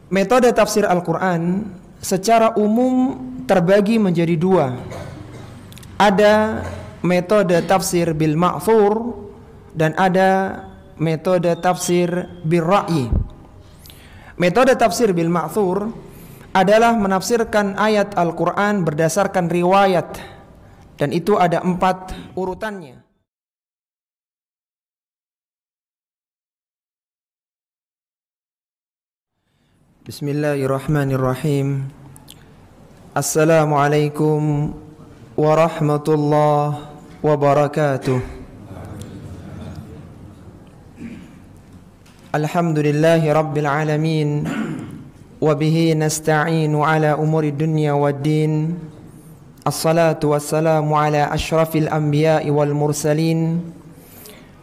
Metode tafsir Al-Quran secara umum terbagi menjadi dua. Ada metode tafsir bil ma'thur dan ada metode tafsir bil ra'yi. Metode tafsir bil ma'thur adalah menafsirkan ayat Al-Quran berdasarkan riwayat, dan itu ada 4 urutannya. Bismillahirrahmanirrahim. Assalamualaikum warahmatullahi wabarakatuh. Alhamdulillahi rabbil alamin, wa bihi nasta'inu ala umuri dunya waddin. Assalatu wassalamu ala ashrafil anbiya'i wal mursalin,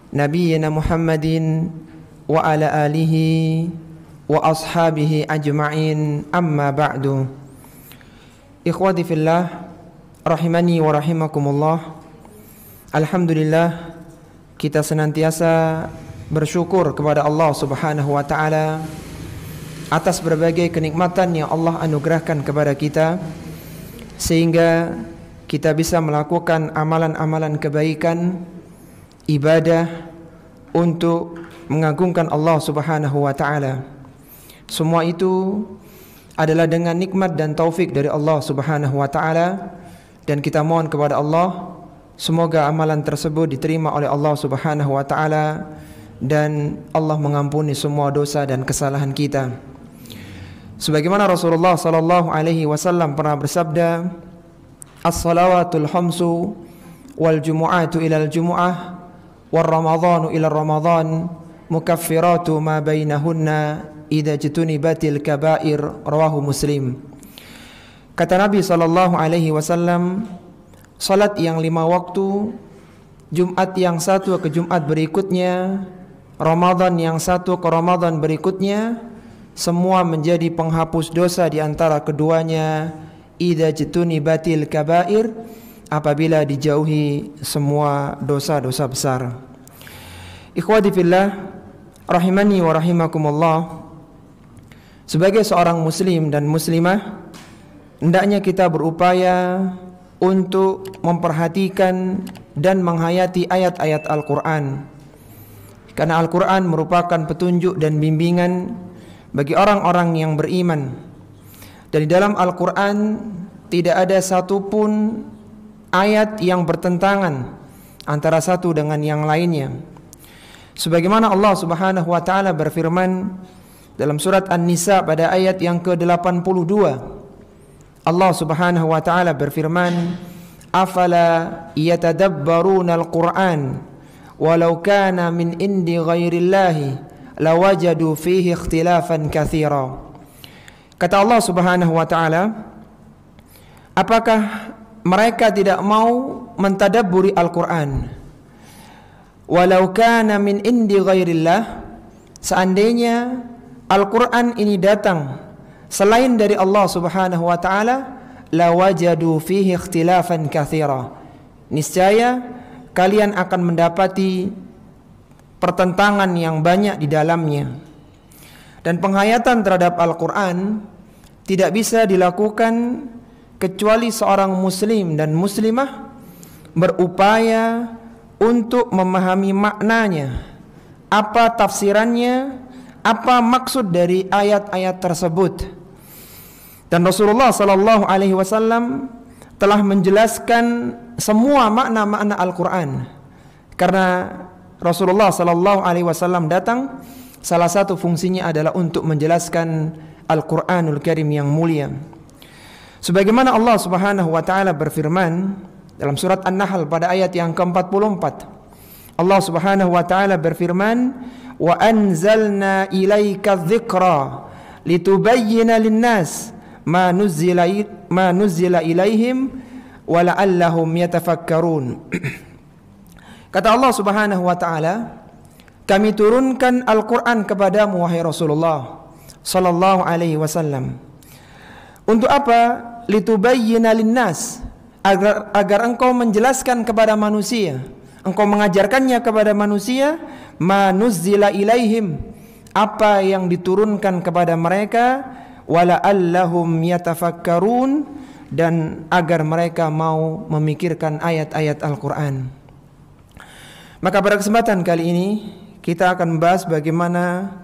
nabiyyina Muhammadin wa ala alihi wa ashabihi ajma'in, amma ba'du. Ikhwati fillah, rahimani wa rahimakumullah. Alhamdulillah, kita senantiasa bersyukur kepada Allah Subhanahu wa ta'ala atas berbagai kenikmatan yang Allah anugerahkan kepada kita, sehingga kita bisa melakukan amalan-amalan kebaikan, ibadah untuk mengagungkan Allah Subhanahu wa ta'ala. Semua itu adalah dengan nikmat dan taufik dari Allah Subhanahu wa ta'ala, dan kita mohon kepada Allah semoga amalan tersebut diterima oleh Allah Subhanahu wa ta'ala dan Allah mengampuni semua dosa dan kesalahan kita. Sebagaimana Rasulullah sallallahu alaihi wasallam pernah bersabda, as-salawatul khamsu wal jumu'atu ilal jumu'ah wal ramadhanu ilal ramadhan mukaffiratu ma bainahunna idza jutunibatil kabair, rawahu Muslim. Kata Nabi sallallahu alaihi wasallam, salat yang 5 waktu, Jumat yang satu ke Jumat berikutnya, Ramadan yang satu ke Ramadan berikutnya, semua menjadi penghapus dosa di antara keduanya idza jutunibatil kabair, apabila dijauhi semua dosa-dosa besar. Ikhwati fillah, rahimani wa rahimakumullah. Sebagai seorang muslim dan muslimah, hendaknya kita berupaya untuk memperhatikan dan menghayati ayat-ayat Al-Quran, karena Al-Quran merupakan petunjuk dan bimbingan bagi orang-orang yang beriman. Dan di dalam Al-Quran tidak ada satupun ayat yang bertentangan antara satu dengan yang lainnya. Sebagaimana Allah Subhanahu wa ta'ala berfirman dalam surat An-Nisa pada ayat yang ke-82, Allah Subhanahu wa ta'ala berfirman, afala yatadabbaruna al-Qur'an walau kana min indi ghairillahi lawajadu fihi ikhtilafan katsira. Kata Allah Subhanahu wa ta'ala, apakah mereka tidak mau mentadabburi Al-Qur'an? Walau kana min indi ghairillah, seandainya Al-Quran ini datang selain dari Allah Subhanahu wa ta'ala, lawajadu fihi ikhtilafan katsira, niscaya kalian akan mendapati pertentangan yang banyak di dalamnya. Dan penghayatan terhadap Al-Quran tidak bisa dilakukan kecuali seorang muslim dan muslimah berupaya untuk memahami maknanya, apa tafsirannya, apa maksud dari ayat-ayat tersebut. Dan Rasulullah sallallahu alaihi wasallam telah menjelaskan semua makna-makna Al-Quran. Karena Rasulullah sallallahu alaihi wasallam datang, salah satu fungsinya adalah untuk menjelaskan Al-Quranul Karim yang mulia. Sebagaimana Allah Subhanahu wa ta'ala berfirman dalam surat An-Nahl pada ayat yang ke-44, Allah Subhanahu wa ta'ala berfirman, wa anzalna ilaika dzikra litubayyana linnas ma nuzzila ilaihim wa la'allahum yatafakkarun. Kata Allah Subhanahu wa ta'ala, kami turunkan Al-Quran kepadamu wahai Rasulullah sallallahu alaihi wasallam. Untuk apa? Litubayyana linnas, agar engkau menjelaskan kepada manusia, engkau mengajarkannya kepada manusia, ma nuzzila ilaihim, apa yang diturunkan kepada mereka, wala'allahum yatafakkarun, dan agar mereka mau memikirkan ayat-ayat Al-Quran. Maka pada kesempatan kali ini kita akan membahas bagaimana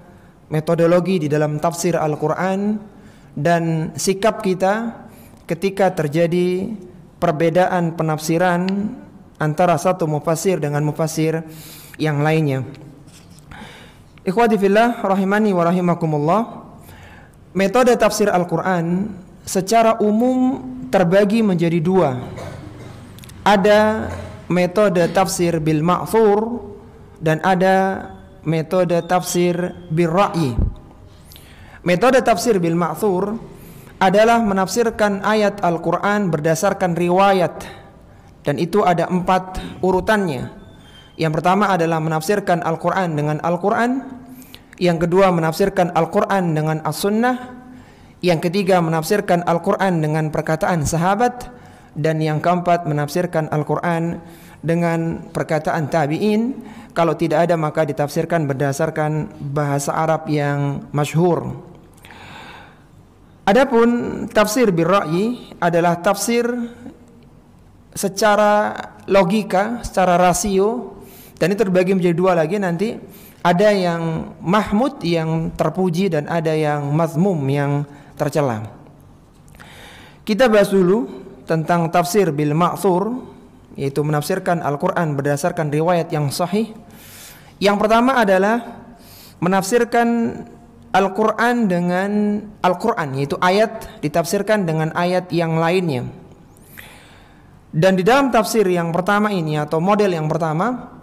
metodologi di dalam tafsir Al-Quran dan sikap kita ketika terjadi perbedaan penafsiran antara satu mufassir dengan mufassir yang lainnya. Ikhwati fillah rahimani wa rahimakumullah, metode tafsir Al-Quran secara umum terbagi menjadi dua. Ada metode tafsir bil ma'thur dan ada metode tafsir bil ra'yi. Metode tafsir bil ma'thur adalah menafsirkan ayat Al-Quran berdasarkan riwayat, dan itu ada 4 urutannya. Yang pertama adalah menafsirkan Al-Quran dengan Al-Quran. Yang kedua menafsirkan Al-Quran dengan As-Sunnah. Yang ketiga menafsirkan Al-Quran dengan perkataan sahabat. Dan yang keempat menafsirkan Al-Quran dengan perkataan tabi'in. Kalau tidak ada maka ditafsirkan berdasarkan bahasa Arab yang masyhur. Adapun tafsir bil ra'yi adalah tafsir secara logika, secara rasio, dan itu terbagi menjadi dua lagi nanti. Ada yang mahmud, yang terpuji, dan ada yang mazmum, yang tercela. Kita bahas dulu tentang tafsir bil ma'thur, yaitu menafsirkan Al-Quran berdasarkan riwayat yang sahih. Yang pertama adalah menafsirkan Al-Quran dengan Al-Quran, yaitu ayat ditafsirkan dengan ayat yang lainnya. Dan di dalam tafsir yang pertama ini, atau model yang pertama,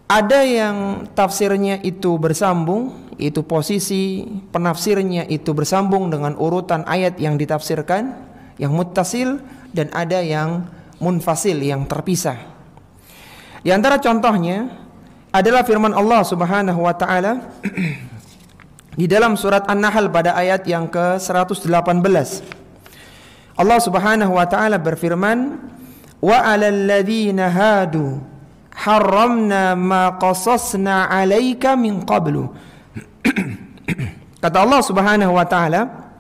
ada yang tafsirnya itu bersambung, itu posisi penafsirnya itu bersambung dengan urutan ayat yang ditafsirkan, yang muttasil, dan ada yang munfasil, yang terpisah. Di antara contohnya adalah firman Allah Subhanahu wa taala di dalam surat An-Nahl pada ayat yang ke-118. Allah Subhanahu wa taala berfirman, "Wa 'alal ladzina hadu haramna ma qasasna 'alaika min qablu." Kata Allah Subhanahu wa taala,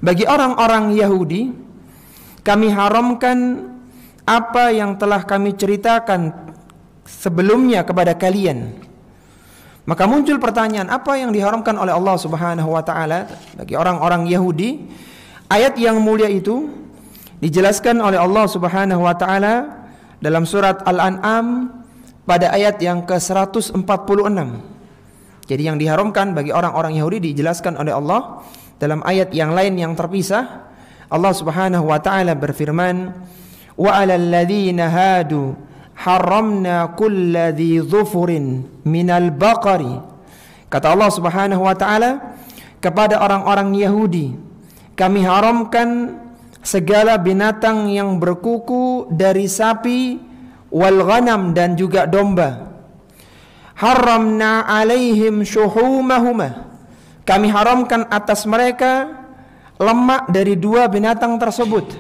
bagi orang-orang Yahudi kami haramkan apa yang telah kami ceritakan sebelumnya kepada kalian. Maka muncul pertanyaan, apa yang diharamkan oleh Allah Subhanahu wa taala bagi orang-orang Yahudi? Ayat yang mulia itu dijelaskan oleh Allah Subhanahu wa taala dalam surat Al-An'am pada ayat yang ke-146. Jadi yang diharamkan bagi orang-orang Yahudi dijelaskan oleh Allah dalam ayat yang lain yang terpisah. Allah Subhanahu wa taala berfirman, "Wa 'alal ladzina hadu haramna kulla dzi dhufurin minal baqari." Kata Allah Subhanahu wa taala, kepada orang-orang Yahudi kami haramkan segala binatang yang berkuku dari sapi, wal ghanam, dan juga domba. Haramna alaihim syuhumahuma, kami haramkan atas mereka lemak dari 2 binatang tersebut.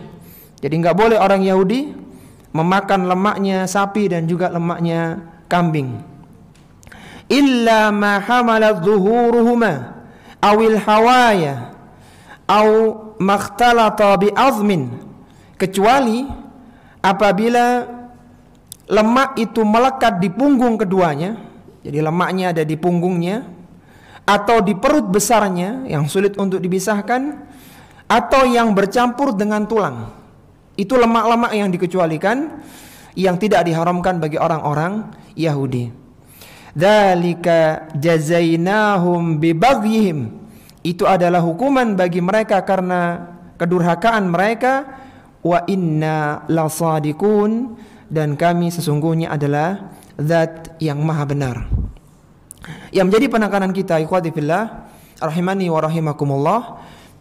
Jadi enggak boleh orang Yahudi memakan lemaknya sapi dan juga lemaknya kambing. Illa ma hamalat zuhuruhuma awil hawaya aw makhtalata bi azmin, kecuali apabila lemak itu melekat di punggung keduanya, jadi lemaknya ada di punggungnya, atau di perut besarnya yang sulit untuk dipisahkan, atau yang bercampur dengan tulang. Itu lemak-lemak yang dikecualikan, yang tidak diharamkan bagi orang-orang Yahudi. Dzalika jazainahum bibaghihim, itu adalah hukuman bagi mereka karena kedurhakaan mereka. Wa inna lasadiqun, dan kami sesungguhnya adalah zat yang maha benar. Yang menjadi penekanan kita, ikhwati fillah rahimani wa rahimakumullah,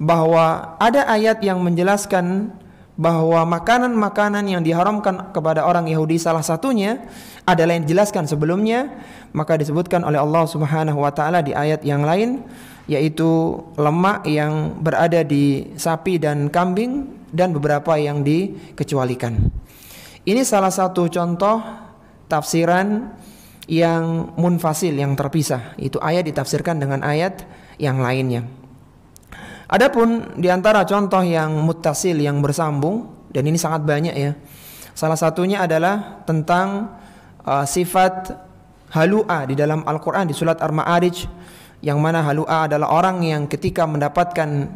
bahwa ada ayat yang menjelaskan bahwa makanan-makanan yang diharamkan kepada orang Yahudi salah satunya adalah yang dijelaskan sebelumnya, maka disebutkan oleh Allah Subhanahu wa taala di ayat yang lain, yaitu lemak yang berada di sapi dan kambing dan beberapa yang dikecualikan. Ini salah satu contoh tafsiran yang munfasil, yang terpisah. Itu ayat ditafsirkan dengan ayat yang lainnya. Adapun di antara contoh yang muttasil, yang bersambung, dan ini sangat banyak ya. Salah satunya adalah tentang sifat halu'a di dalam Al-Quran di surat Al-Ma'arij, yang mana halu'a adalah orang yang ketika mendapatkan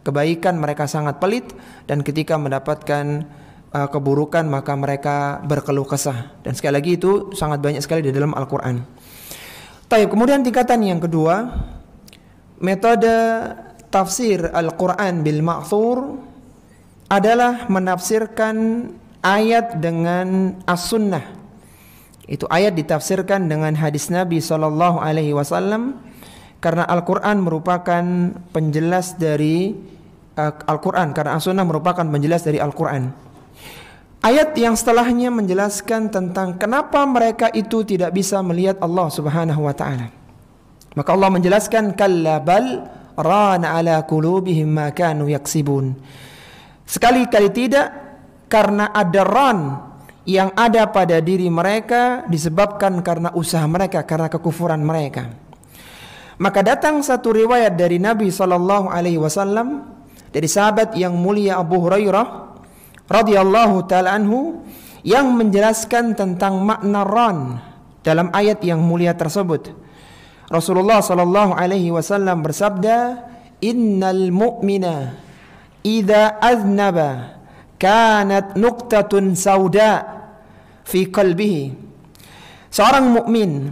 kebaikan mereka sangat pelit, dan ketika mendapatkan keburukan maka mereka berkeluh kesah. Dan sekali lagi itu sangat banyak sekali di dalam Al-Quran. Kemudian tingkatan yang kedua, metode tafsir Al-Quran bil ma'thur adalah menafsirkan ayat dengan as-sunnah. Itu ayat ditafsirkan dengan hadis Nabi SAW, karena Al-Quran merupakan penjelas dari Al-Quran, karena as-sunnah merupakan penjelas dari Al-Quran. Ayat yang setelahnya menjelaskan tentang kenapa mereka itu tidak bisa melihat Allah Subhanahu wa ta'ala. Maka Allah menjelaskan, kalla bal rana ala qulubihim ma kanu yaksibun. Sekali-kali tidak, karena ada ran yang ada pada diri mereka disebabkan karena usaha mereka, karena kekufuran mereka. Maka datang satu riwayat dari Nabi SAW, dari sahabat yang mulia Abu Hurairah radhiyallahu ta'ala anhu, yang menjelaskan tentang makna ran dalam ayat yang mulia tersebut. Rasulullah SAW bersabda, innal mu'mina idza aznaba kanat nuqtatun sauda fi qalbihi. Seorang mukmin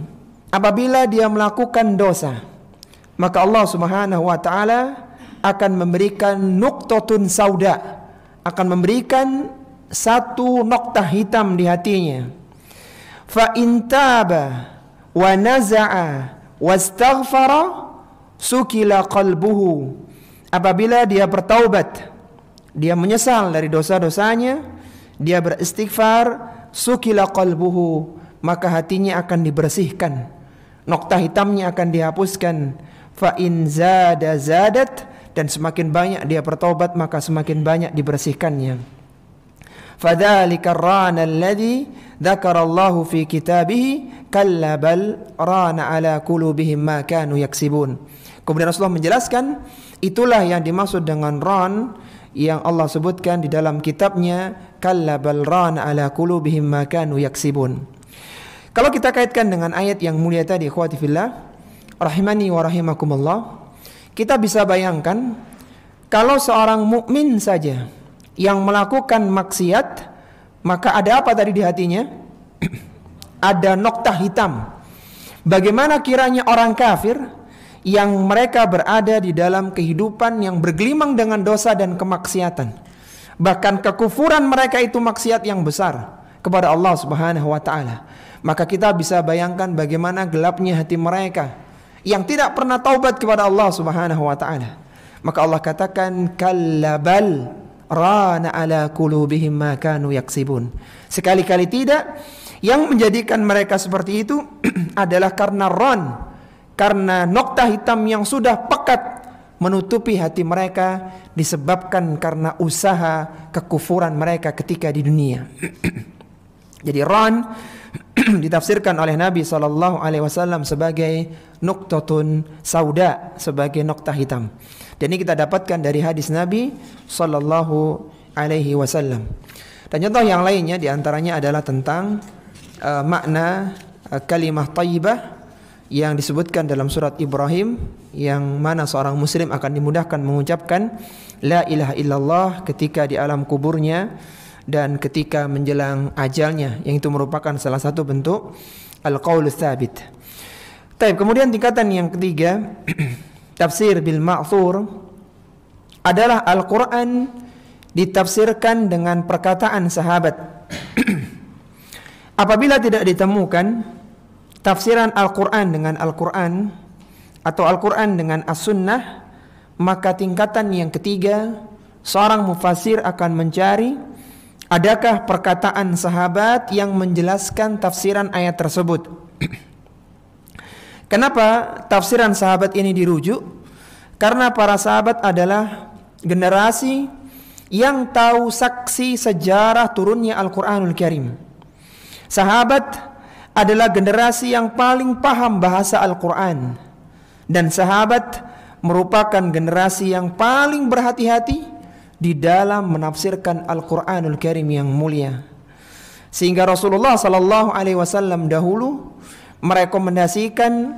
apabila dia melakukan dosa, maka Allah Subhanahu wa ta'ala akan memberikan nuqtatun sauda, akan memberikan satu noktah hitam di hatinya. Fa in taba wa naza'a wastaghfara sukila qalbuhu. Apabila dia bertaubat, dia menyesal dari dosa-dosanya, dia beristighfar, sukila qalbuhu, maka hatinya akan dibersihkan, noktah hitamnya akan dihapuskan. Fa in zada zadat, dan semakin banyak dia bertaubat maka semakin banyak dibersihkannya. Fadzalika ar-rana alladhi dzakarallahu fi kitabihi kalla bal rana ala qulubihim ma kanu yaksibun. Kemudian Rasulullah menjelaskan, itulah yang dimaksud dengan ran yang Allah sebutkan di dalam kitabnya, kalla bal rana ala qulubihim ma kanu yaksibun. Kalau kita kaitkan dengan ayat yang mulia tadi, ikhwati fillah rahimani wa rahimakumullah, kita bisa bayangkan kalau seorang mukmin saja yang melakukan maksiat, maka ada apa tadi di hatinya? Ada noktah hitam. Bagaimana kiranya orang kafir yang mereka berada di dalam kehidupan yang bergelimang dengan dosa dan kemaksiatan, bahkan kekufuran mereka itu maksiat yang besar kepada Allah Subhanahu wa ta'ala. Maka kita bisa bayangkan bagaimana gelapnya hati mereka yang tidak pernah taubat kepada Allah Subhanahu wa ta'ala. Maka Allah katakan, kalla bal rana ala qulubihim ma kanu yaksibun. Sekali-kali tidak, yang menjadikan mereka seperti itu adalah karena ran, karena noktah hitam yang sudah pekat menutupi hati mereka, disebabkan karena usaha kekufuran mereka ketika di dunia. Jadi ran ditafsirkan oleh Nabi SAW sebagai nuqtatun sauda, sebagai noktah hitam. Dan ini kita dapatkan dari hadis Nabi SAW. Dan contoh yang lainnya diantaranya adalah tentang makna kalimah thayyibah yang disebutkan dalam surat Ibrahim, yang mana seorang muslim akan dimudahkan mengucapkan la ilaha illallah ketika di alam kuburnya dan ketika menjelang ajalnya, yang itu merupakan salah satu bentuk al-qaul tsabit. Kemudian tingkatan yang ketiga, tafsir bil ma'thur, adalah Al-Quran ditafsirkan dengan perkataan sahabat. Apabila tidak ditemukan tafsiran Al-Quran dengan Al-Quran atau Al-Quran dengan As-Sunnah, maka tingkatan yang ketiga, seorang mufassir akan mencari adakah perkataan sahabat yang menjelaskan tafsiran ayat tersebut. Kenapa tafsiran sahabat ini dirujuk? Karena para sahabat adalah generasi yang tahu saksi sejarah turunnya Al-Quranul Karim. Sahabat adalah generasi yang paling paham bahasa Al-Quran, dan sahabat merupakan generasi yang paling berhati-hati di dalam menafsirkan Al-Quranul Karim yang mulia. Sehingga Rasulullah SAW dahulu merekomendasikan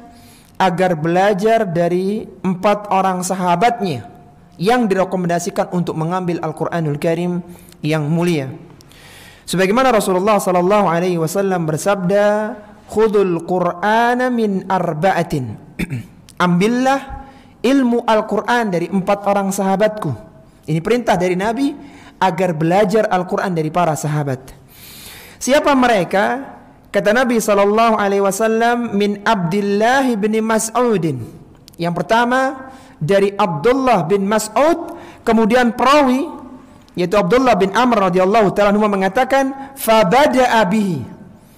agar belajar dari 4 orang sahabatnya yang direkomendasikan untuk mengambil Al-Quranul Karim yang mulia. Sebagaimana Rasulullah SAW bersabda, "Khudul Qur'ana min arba'atin." Ambillah ilmu Al-Quran dari 4 orang sahabatku. Ini perintah dari Nabi agar belajar Al-Quran dari para sahabat. Siapa mereka? Kata Nabi SAW, min Abdullah bin Mas'udin. Yang pertama dari Abdullah bin Mas'ud, kemudian perawi yaitu Abdullah bin Amr radhiyallahu ta'ala anhu mengatakan, fabada'a bihi.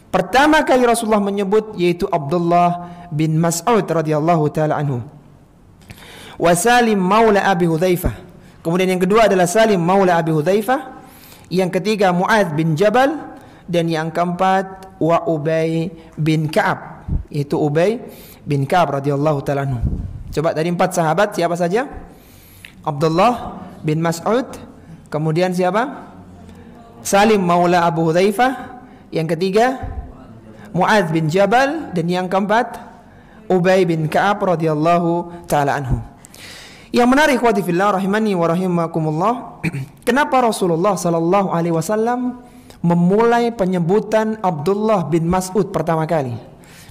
Pertama kali Rasulullah menyebut yaitu Abdullah bin Mas'ud radhiyallahu ta'ala anhu. Wa Salim maula Abi Hudzaifah. Kemudian yang kedua adalah Salim maula Abi Hudzaifah. Yang ketiga Mu'adz bin Jabal. Dan yang keempat wa Ubay bin Ka'ab, yaitu Ubay bin Ka'ab radhiyallahu ta'ala anhu. Coba tadi 4 sahabat siapa saja? Abdullah bin Mas'ud, kemudian siapa? Salim maula Abu Hudzaifah, yang ketiga Mu'adz bin Jabal, dan yang keempat Ubay bin Ka'ab radhiyallahu ta'ala anhu. Yang menarik ikhwati fillah rahimani wa rahimakumullah, kenapa Rasulullah sallallahu alaihi wasallam memulai penyebutan Abdullah bin Mas'ud pertama kali,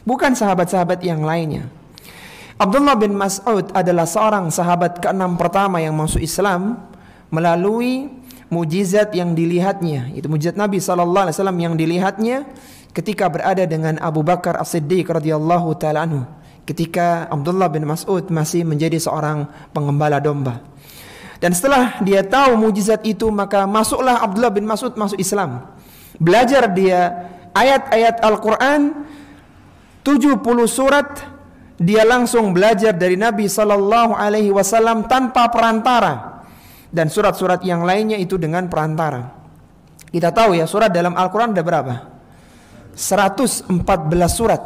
bukan sahabat-sahabat yang lainnya? Abdullah bin Mas'ud adalah seorang sahabat ke-6 pertama yang masuk Islam melalui mujizat yang dilihatnya. Itu mujizat Nabi sallallahu alaihi wasallam yang dilihatnya ketika berada dengan Abu Bakar As-Siddiq radhiyallahu ta'ala anhu, ketika Abdullah bin Mas'ud masih menjadi seorang pengembala domba. Dan setelah dia tahu mujizat itu, maka masuklah Abdullah bin Mas'ud masuk Islam. Belajar dia ayat-ayat Al-Quran 70 surat, dia langsung belajar dari Nabi sallallahu alaihi wasallam tanpa perantara. Dan surat-surat yang lainnya itu dengan perantara. Kita tahu ya, surat dalam Al-Quran ada berapa? 114 surat.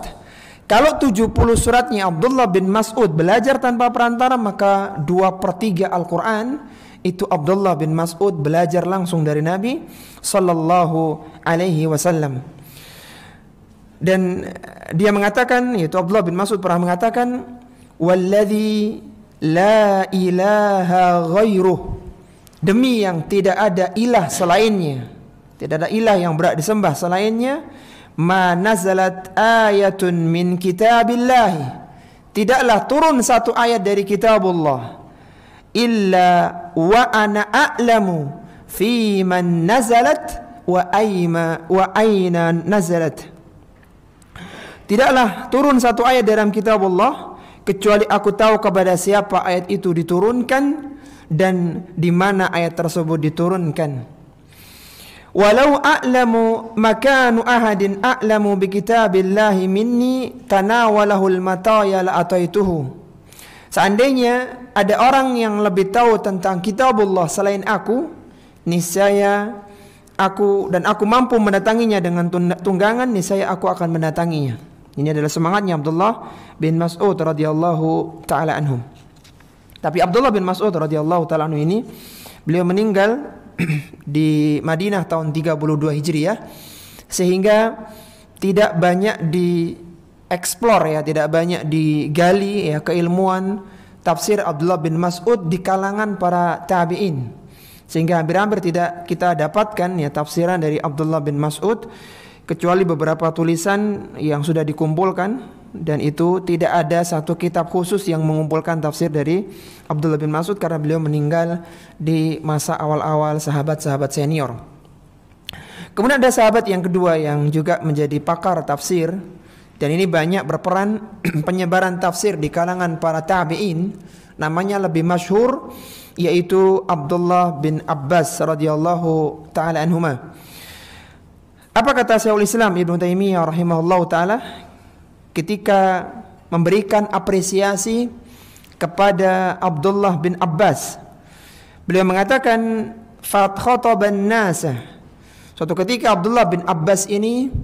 Kalau 70 suratnya Abdullah bin Mas'ud belajar tanpa perantara, maka 2/3 Al-Quran itu Abdullah bin Mas'ud belajar langsung dari Nabi sallallahu alaihi wasallam. Dan dia mengatakan, yaitu Abdullah bin Mas'ud pernah mengatakan, walladzi la ilaha ghairuh, demi yang tidak ada ilah selainnya, tidak ada ilah yang berhak disembah selainnya, ma nazalat ayatun min kitabillahi, tidaklah turun satu ayat dari kitabullah, illa wa ana a'lamu fi man nazalat wa aina nazalat. Tidaklah turun satu ayat dalam kitabullah kecuali aku tahu kepada siapa ayat itu diturunkan dan di mana ayat tersebut diturunkan. Walau a'lamu makanu ahadin a'lamu bi kitabillahi minni tanawalahul mataya la ataituhu. Seandainya ada orang yang lebih tahu tentang kitabullah selain aku, niscaya aku mampu mendatanginya dengan tunggangan, niscaya aku akan mendatanginya. Ini adalah semangatnya Abdullah bin Mas'ud radhiyallahu taala anhu. Tapi Abdullah bin Mas'ud radhiyallahu taala anhu ini beliau meninggal di Madinah tahun 32 Hijriah, sehingga tidak banyak dieksplor ya, tidak banyak digali ya keilmuan tafsir Abdullah bin Mas'ud di kalangan para tabi'in, sehingga hampir-hampir tidak kita dapatkan ya tafsiran dari Abdullah bin Mas'ud kecuali beberapa tulisan yang sudah dikumpulkan, dan itu tidak ada satu kitab khusus yang mengumpulkan tafsir dari Abdullah bin Mas'ud karena beliau meninggal di masa awal-awal sahabat-sahabat senior. Kemudian ada sahabat yang kedua yang juga menjadi pakar tafsir, dan ini banyak berperan penyebaran tafsir di kalangan para tabi'in, namanya lebih masyhur, yaitu Abdullah bin Abbas radhiyallahu taala anhuma. Apa kata Syekhul Islam Ibnu Taimiyah rahimahullahu taala ketika memberikan apresiasi kepada Abdullah bin Abbas? Beliau mengatakan, "Fat khataban nas." Suatu ketika Abdullah bin Abbas ini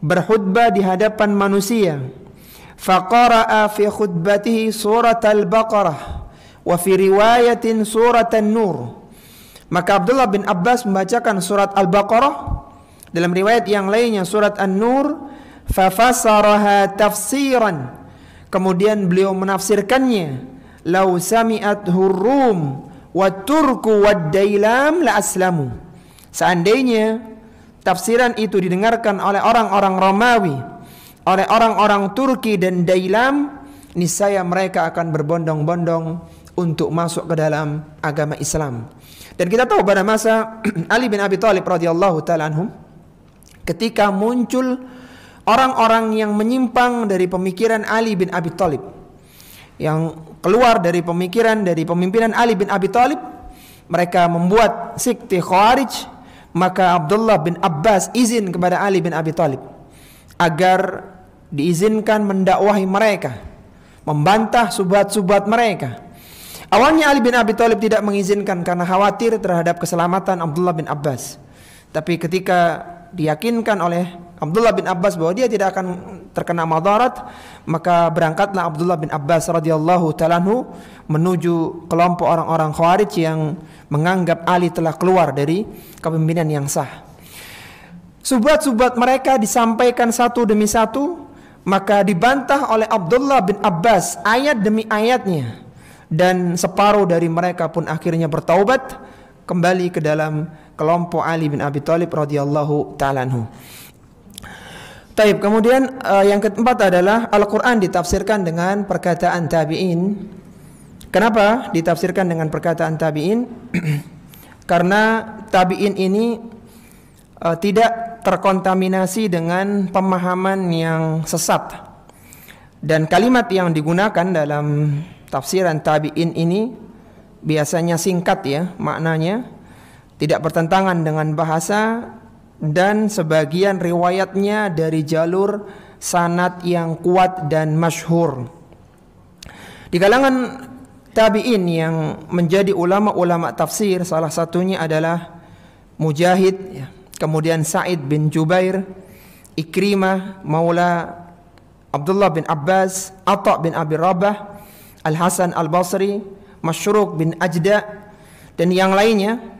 berkhutbah di hadapan manusia. Faqara'a fi khutbatihi surat Al-Baqarah wa fi riwayatin surat An-Nur. Maka Abdullah bin Abbas membacakan surat Al-Baqarah, dalam riwayat yang lainnya surat An-Nur. Fafasaraha tafsiran, kemudian beliau menafsirkannya. Lau sami'athu Rum wa Turku wa Dailam la aslamu. Seandainya tafsiran itu didengarkan oleh orang-orang Romawi, oleh orang-orang Turki dan Dailam, niscaya mereka akan berbondong-bondong untuk masuk ke dalam agama Islam. Dan kita tahu pada masa Ali bin Abi Thalib radhiyallahu taala anhum, ketika muncul orang-orang yang menyimpang dari pemikiran Ali bin Abi Thalib, yang keluar dari pemikiran dari pemimpinan Ali bin Abi Thalib, mereka membuat sekte Khawarij. Maka Abdullah bin Abbas izin kepada Ali bin Abi Thalib agar diizinkan mendakwahi mereka, membantah subhat-subhat mereka. Awalnya Ali bin Abi Thalib tidak mengizinkan karena khawatir terhadap keselamatan Abdullah bin Abbas. Tapi ketika diyakinkan oleh Abdullah bin Abbas bahwa dia tidak akan terkena madarat, maka berangkatlah Abdullah bin Abbas radhiyallahu ta'ala anhu menuju kelompok orang-orang Khawarij yang menganggap Ali telah keluar dari kepemimpinan yang sah. Subhat-subhat mereka disampaikan satu demi satu, maka dibantah oleh Abdullah bin Abbas ayat demi ayatnya, dan separuh dari mereka pun akhirnya bertaubat kembali ke dalam kelompok Ali bin Abi Thalib radhiyallahu ta'ala anhu. Taib, kemudian yang keempat adalah Al-Quran ditafsirkan dengan perkataan tabi'in. Kenapa ditafsirkan dengan perkataan tabi'in? Karena tabi'in ini tidak terkontaminasi dengan pemahaman yang sesat. Dan kalimat yang digunakan dalam tafsiran tabi'in ini biasanya singkat ya maknanya, tidak bertentangan dengan bahasa, dan sebagian riwayatnya dari jalur sanad yang kuat dan masyhur. Di kalangan tabi'in yang menjadi ulama-ulama tafsir, salah satunya adalah Mujahid, kemudian Sa'id bin Jubair, Ikrimah maula Abdullah bin Abbas, Atha bin Abi Rabah, Al-Hasan Al-Basri, Masyruk bin Ajda, dan yang lainnya.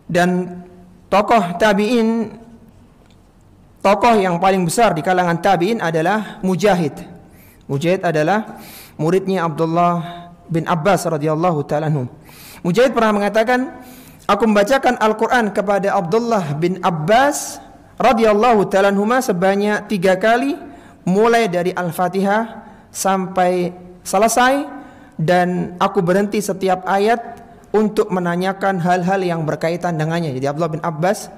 Dan tokoh tabi'in, tokoh yang paling besar di kalangan tabi'in adalah Mujahid. Mujahid adalah muridnya Abdullah bin Abbas radhiyallahu ta'ala anhu. Mujahid pernah mengatakan, aku membacakan Al-Quran kepada Abdullah bin Abbas radhiyallahu ta'ala anhuma sebanyak 3 kali, mulai dari Al-Fatihah sampai selesai, dan aku berhenti setiap ayat untuk menanyakan hal-hal yang berkaitan dengannya. Jadi Abdullah bin Abbas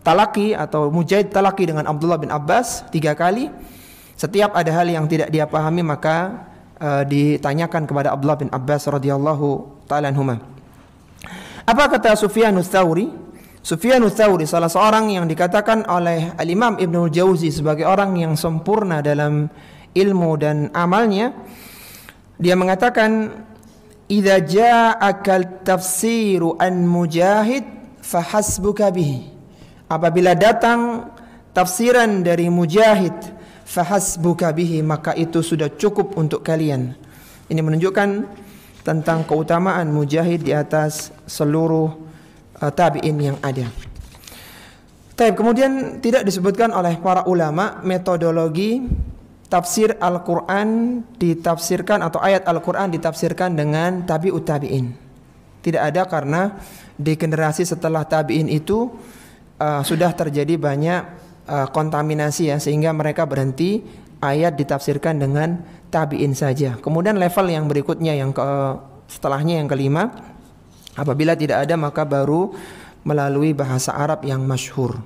talaki, atau Mujahid talaki dengan Abdullah bin Abbas 3 kali. Setiap ada hal yang tidak dia pahami maka ditanyakan kepada Abdullah bin Abbas radhiyallahu ta'ala anhuma. Apa kata Sufyanus Tsauri? Sufyanus Tsauri salah seorang yang dikatakan oleh Al-Imam Ibnu Jauzi sebagai orang yang sempurna dalam ilmu dan amalnya. Dia mengatakan, idza ja'aka tafsiru an Mujahid fahasbuka bihi. Apabila datang tafsiran dari Mujahid, fahasbuka bihi, maka itu sudah cukup untuk kalian. Ini menunjukkan tentang keutamaan Mujahid di atas seluruh tabi'in yang ada. Kemudian tidak disebutkan oleh para ulama metodologi tafsir Al-Quran ditafsirkan, atau ayat Al-Quran ditafsirkan dengan tabi'ut tabi'in. Tidak ada, karena di generasi setelah tabi'in itu sudah terjadi banyak kontaminasi ya, sehingga mereka berhenti ayat ditafsirkan dengan tabi'in saja. Kemudian level yang berikutnya, yang setelahnya yang kelima, apabila tidak ada maka baru melalui bahasa Arab yang masyhur.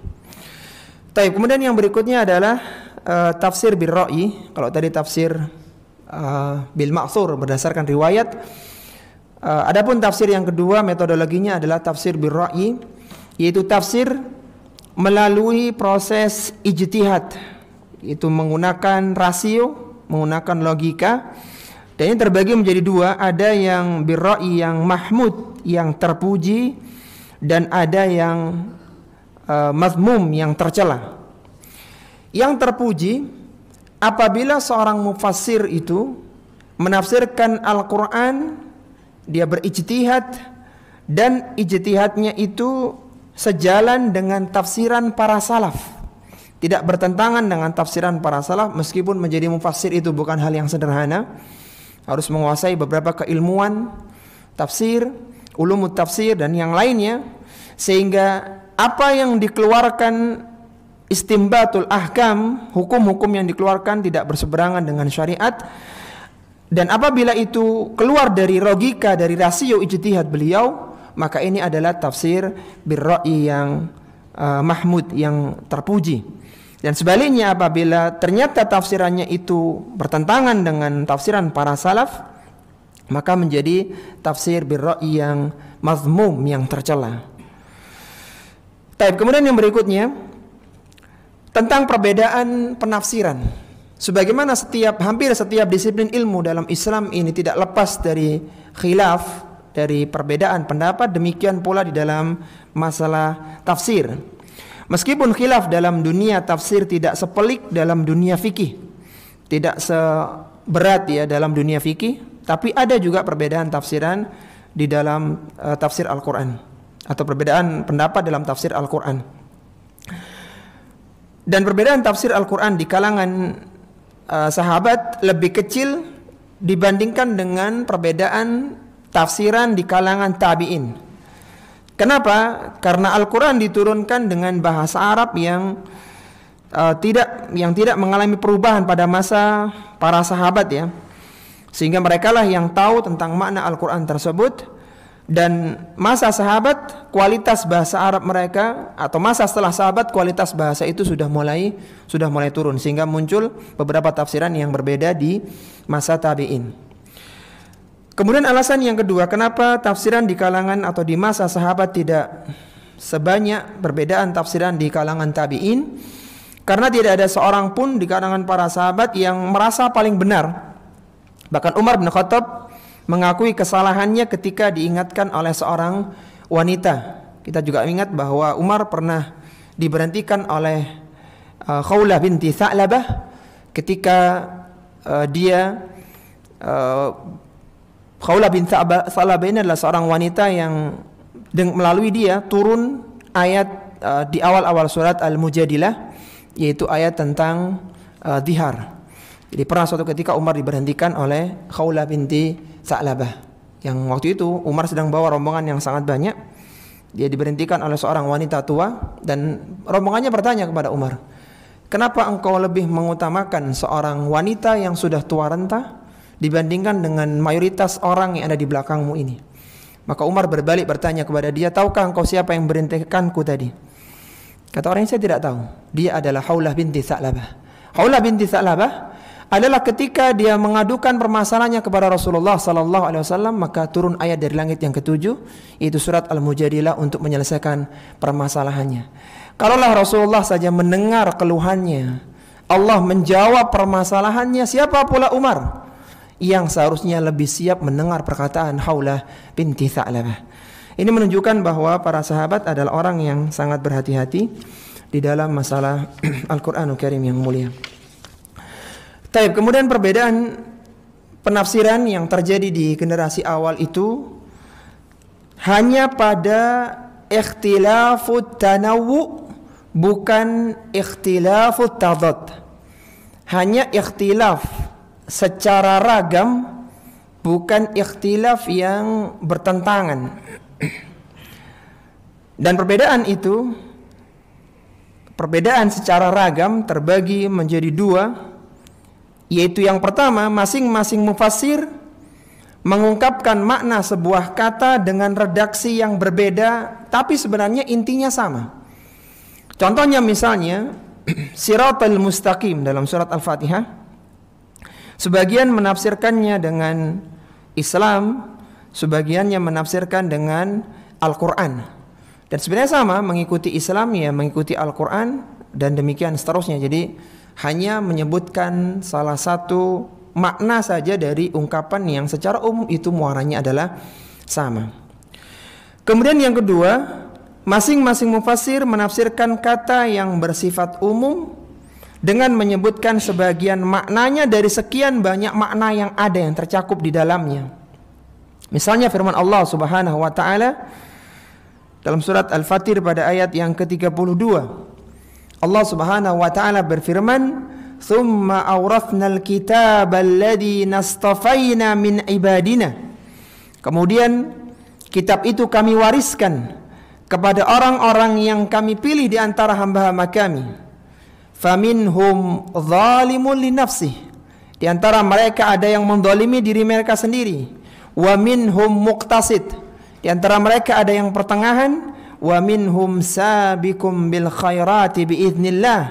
Kemudian yang berikutnya adalah tafsir bil ra'yi. Kalau tadi tafsir bil ma'thur berdasarkan riwayat, adapun tafsir yang kedua metodologinya adalah tafsir bil ra'yi, yaitu tafsir melalui proses ijtihad, itu menggunakan rasio, menggunakan logika. Dan ini terbagi menjadi 2, ada yang bil ra'yi yang mahmud, yang terpuji, dan ada yang mazmum, yang tercela. Yang terpuji apabila seorang mufassir itu menafsirkan Al-Quran, dia berijtihad dan ijtihadnya itu sejalan dengan tafsiran para salaf, tidak bertentangan dengan tafsiran para salaf. Meskipun menjadi mufassir itu bukan hal yang sederhana, harus menguasai beberapa keilmuan tafsir, ulumut tafsir dan yang lainnya, sehingga apa yang dikeluarkan istimbatul ahkam, hukum-hukum yang dikeluarkan tidak berseberangan dengan syariat. Dan apabila itu keluar dari logika, dari rasio ijtihad beliau, maka ini adalah tafsir birra'i yang mahmud, yang terpuji. Dan sebaliknya apabila ternyata tafsirannya itu bertentangan dengan tafsiran para salaf, maka menjadi tafsir birra'i yang mazmum, yang tercela. Kemudian yang berikutnya tentang perbedaan penafsiran. Sebagaimana hampir setiap disiplin ilmu dalam Islam ini tidak lepas dari khilaf, dari perbedaan pendapat, demikian pula di dalam masalah tafsir. Meskipun khilaf dalam dunia tafsir tidak sepelik dalam dunia fikih, tidak seberat ya dalam dunia fikih, tapi ada juga perbedaan tafsiran di dalam tafsir Al-Quran, atau perbedaan pendapat dalam tafsir Al-Quran. Dan perbedaan tafsir Al-Quran di kalangan sahabat lebih kecil dibandingkan dengan perbedaan tafsiran di kalangan tabi'in. Kenapa? Karena Al-Quran diturunkan dengan bahasa Arab yang tidak mengalami perubahan pada masa para sahabat ya, sehingga merekalah yang tahu tentang makna Al-Quran tersebut. Dan masa sahabat kualitas bahasa Arab mereka, atau masa setelah sahabat kualitas bahasa itu sudah mulai turun, sehingga muncul beberapa tafsiran yang berbeda di masa tabi'in. Kemudian alasan yang kedua, kenapa tafsiran di kalangan atau di masa sahabat tidak sebanyak perbedaan tafsiran di kalangan tabi'in? Karena tidak ada seorang pun di kalangan para sahabat yang merasa paling benar. Bahkan Umar bin Khattab mengakui kesalahannya ketika diingatkan oleh seorang wanita. Kita juga ingat bahwa Umar pernah diberhentikan oleh Khawlah binti Tha'labah ketika Khawlah bin Tha'labah ini adalah seorang wanita yang melalui dia turun ayat di awal-awal surat Al-Mujadilah, yaitu ayat tentang zihar. Jadi pernah suatu ketika Umar diberhentikan oleh Khawlah binti Tha'labah, yang waktu itu Umar sedang bawa rombongan yang sangat banyak. Dia diberhentikan oleh seorang wanita tua, dan rombongannya bertanya kepada Umar, kenapa engkau lebih mengutamakan seorang wanita yang sudah tua renta dibandingkan dengan mayoritas orang yang ada di belakangmu ini? Maka Umar berbalik bertanya kepada dia, tahukah engkau siapa yang berhentikanku tadi? Kata orang, saya tidak tahu. Dia adalah Khawlah binti Tha'labah. Khawlah binti Tha'labah adalah ketika dia mengadukan permasalahannya kepada Rasulullah sallallahu alaihi wasallam, maka turun ayat dari langit yang ketujuh, yaitu surat Al-Mujadilah, untuk menyelesaikan permasalahannya. Kalaulah Rasulullah saja mendengar keluhannya, Allah menjawab permasalahannya, siapa pula Umar yang seharusnya lebih siap mendengar perkataan Khawlah binti Tha'labah. Ini menunjukkan bahwa para sahabat adalah orang yang sangat berhati-hati di dalam masalah Al-Quranul Karim yang mulia. Kemudian perbedaan penafsiran yang terjadi di generasi awal itu hanya pada ikhtilafut tanawwu, bukan ikhtilafut tadad. Hanya ikhtilaf secara ragam, bukan ikhtilaf yang bertentangan. Dan perbedaan itu, perbedaan secara ragam terbagi menjadi dua, yaitu yang pertama, masing-masing mufassir mengungkapkan makna sebuah kata dengan redaksi yang berbeda, tapi sebenarnya intinya sama. Contohnya misalnya Siratal Mustaqim dalam surat Al-Fatihah, sebagian menafsirkannya dengan Islam, sebagiannya menafsirkan dengan Al-Quran. Dan sebenarnya sama, mengikuti Islam ya mengikuti Al-Quran, dan demikian seterusnya. Jadi hanya menyebutkan salah satu makna saja dari ungkapan yang secara umum itu muaranya adalah sama. Kemudian yang kedua, masing-masing mufassir menafsirkan kata yang bersifat umum dengan menyebutkan sebagian maknanya dari sekian banyak makna yang ada yang tercakup di dalamnya. Misalnya firman Allah Subhanahu wa taala dalam surat Al-Fatir pada ayat yang ke-32. Allah Subhanahu wa taala berfirman, "Tsumma awrathnal kitaba alladzi nastafaina min ibadina." Kemudian kitab itu kami wariskan kepada orang-orang yang kami pilih di antara hamba-hamba kami. Faminhum zalimun li nafsih. Di antara mereka ada yang menzalimi diri mereka sendiri. Wa minhum muqtasid. Di antara mereka ada yang pertengahan. Wa minhum sabiqum bil khairati biiznillah.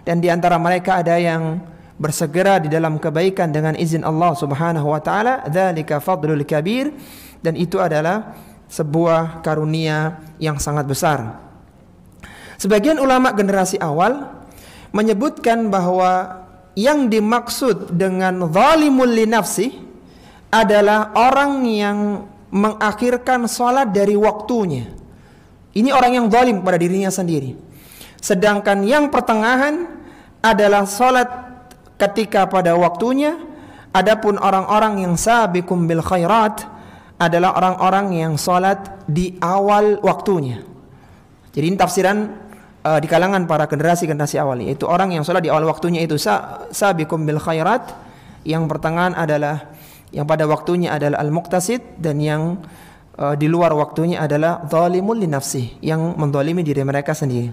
Dan di antara mereka ada yang bersegera di dalam kebaikan dengan izin Allah Subhanahu wa taala. Dzalika fadlul kabir. Dan itu adalah sebuah karunia yang sangat besar. Sebagian ulama generasi awal menyebutkan bahwa yang dimaksud dengan zalimul li nafsi adalah orang yang mengakhirkan sholat dari waktunya. Ini orang yang zalim pada dirinya sendiri. Sedangkan yang pertengahan adalah sholat ketika pada waktunya. Adapun orang-orang yang sabiqum bil khairat adalah orang-orang yang sholat di awal waktunya. Jadi ini tafsiran di kalangan para generasi awal, yaitu orang yang sholat di awal waktunya itu sabiqum bil khairat, yang pertengahan adalah yang pada waktunya adalah al-muqtasid, dan yang di luar waktunya adalah zalimul li nafsih, yang menzalimi diri mereka sendiri.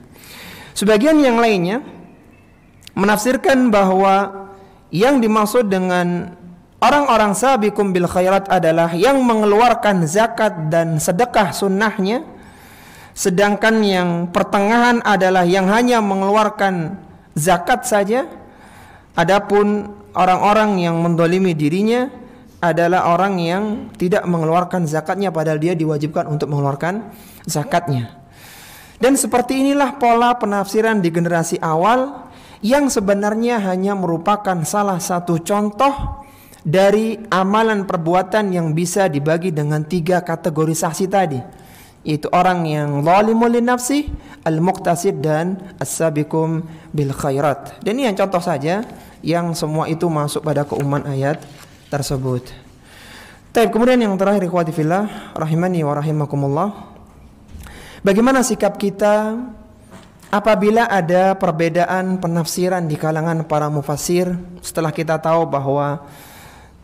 Sebagian yang lainnya menafsirkan bahwa yang dimaksud dengan orang-orang sabiqum bil khairat adalah yang mengeluarkan zakat dan sedekah sunnahnya. Sedangkan yang pertengahan adalah yang hanya mengeluarkan zakat saja. Adapun orang-orang yang menzalimi dirinya adalah orang yang tidak mengeluarkan zakatnya padahal dia diwajibkan untuk mengeluarkan zakatnya. Dan seperti inilah pola penafsiran di generasi awal yang sebenarnya hanya merupakan salah satu contoh dari amalan perbuatan yang bisa dibagi dengan 3 kategorisasi tadi, yaitu orang yang zalimul li nafsi, al-muqtasid, dan as-sabiqum bil khairat. Dan ini yang contoh saja, yang semua itu masuk pada keumuman ayat tersebut. Kemudian yang terakhir, ikhwati fillah rahimani wa rahimakumullah, bagaimana sikap kita apabila ada perbedaan penafsiran di kalangan para mufassir setelah kita tahu bahwa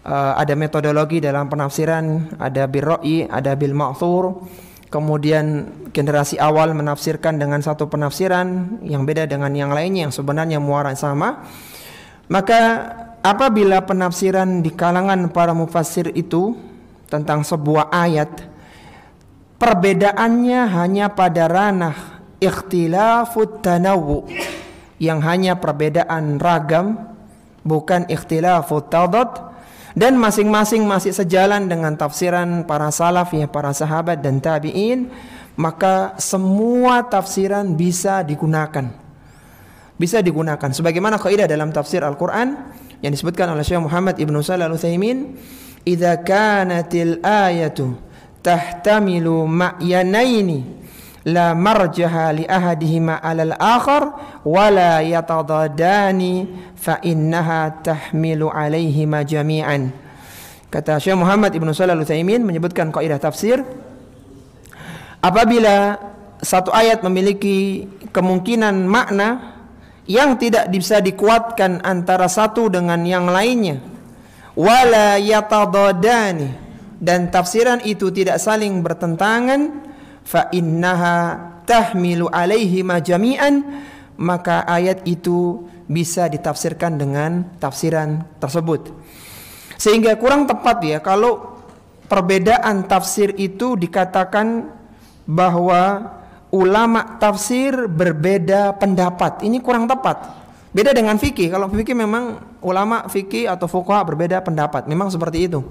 ada metodologi dalam penafsiran, ada bil ra'i, ada bil ma'thur. Kemudian generasi awal menafsirkan dengan satu penafsiran yang beda dengan yang lainnya yang sebenarnya muara sama. Maka apabila penafsiran di kalangan para mufassir itu tentang sebuah ayat perbedaannya hanya pada ranah ikhtilafut tanawwu, yang hanya perbedaan ragam, bukan ikhtilafut tadad, dan masing-masing masih sejalan dengan tafsiran para salaf, ya, para sahabat dan tabi'in, maka semua tafsiran bisa digunakan. Bisa digunakan sebagaimana kaidah dalam tafsir Al-Qur'an yang disebutkan oleh Syekh Muhammad Ibnu Shalih Al-Utsaimin, "Idza kanatil ayatu tahtamilu ma'yanaini la marjaha li ahadihima 'alal akhar wa la yatadadani fa innaha tahmilu 'alaihima jami'an." Kata Syekh Muhammad Ibnu Shalih Al-Utsaimin menyebutkan kaidah tafsir, apabila satu ayat memiliki kemungkinan makna yang tidak bisa dikuatkan antara satu dengan yang lainnya, wala yatadadani, dan tafsiran itu tidak saling bertentangan, fa innaha tahmilu alaihima jami'an, maka ayat itu bisa ditafsirkan dengan tafsiran tersebut. Sehingga kurang tepat ya kalau perbedaan tafsir itu dikatakan bahwa ulama tafsir berbeda pendapat. Ini kurang tepat. Beda dengan fikih. Kalau fikih memang ulama fikih atau fuqaha berbeda pendapat, memang seperti itu.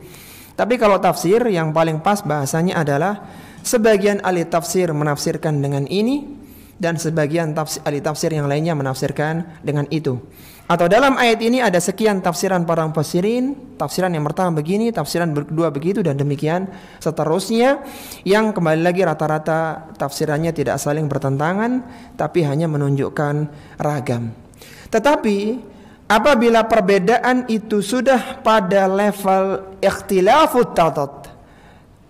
Tapi kalau tafsir yang paling pas bahasanya adalah sebagian ahli tafsir menafsirkan dengan ini dan sebagian ahli tafsir yang lainnya menafsirkan dengan itu. Atau dalam ayat ini ada sekian tafsiran para mufassirin, tafsiran yang pertama begini, tafsiran kedua begitu, dan demikian seterusnya, yang kembali lagi rata-rata tafsirannya tidak saling bertentangan tapi hanya menunjukkan ragam. Tetapi apabila perbedaan itu sudah pada level ikhtilafut tadad,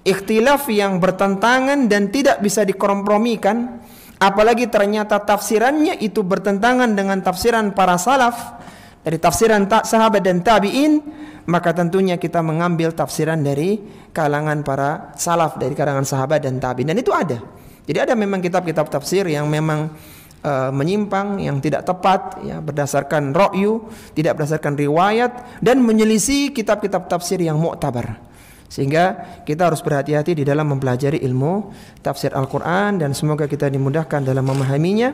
ikhtilaf yang bertentangan dan tidak bisa dikompromikan, apalagi ternyata tafsirannya itu bertentangan dengan tafsiran para salaf, dari tafsiran sahabat dan tabi'in, maka tentunya kita mengambil tafsiran dari kalangan para salaf, dari kalangan sahabat dan tabi'in. Dan itu ada. Jadi ada memang kitab-kitab tafsir yang memang menyimpang, yang tidak tepat, ya, berdasarkan ra'yu, tidak berdasarkan riwayat, dan menyelisih kitab-kitab tafsir yang mu'tabar. Sehingga kita harus berhati-hati di dalam mempelajari ilmu tafsir Al-Quran, dan semoga kita dimudahkan dalam memahaminya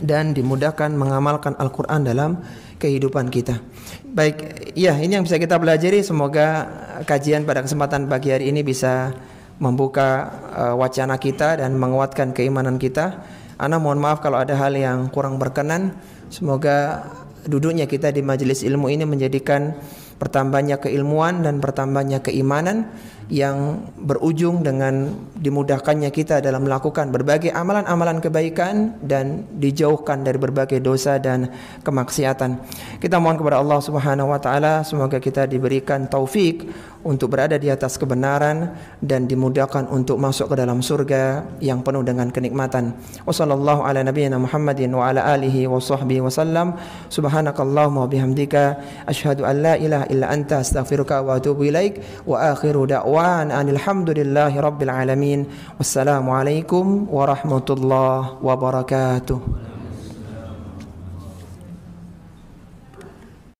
dan dimudahkan mengamalkan Al-Quran dalam kehidupan kita. Baik, ya, ini yang bisa kita pelajari. Semoga kajian pada kesempatan pagi hari ini bisa membuka wacana kita dan menguatkan keimanan kita. Ana mohon maaf kalau ada hal yang kurang berkenan. Semoga duduknya kita di majelis ilmu ini menjadikan bertambahnya keilmuan dan bertambahnya keimanan yang berujung dengan dimudahkannya kita dalam melakukan berbagai amalan-amalan kebaikan dan dijauhkan dari berbagai dosa dan kemaksiatan. Kita mohon kepada Allah Subhanahu wa taala semoga kita diberikan taufik untuk berada di atas kebenaran dan dimudahkan untuk masuk ke dalam surga yang penuh dengan kenikmatan. Wassallallahu ala nabiyyina Muhammadin wa ala alihi wa sahbihi wasallam. Subhanakallahumma wa bihamdika asyhadu an la ilaha illa anta astaghfiruka wa atubu ilaik. Wa akhiru da'wan alhamdulillahi rabbil alamin. Wassalamu alaikum warahmatullahi wabarakatuh.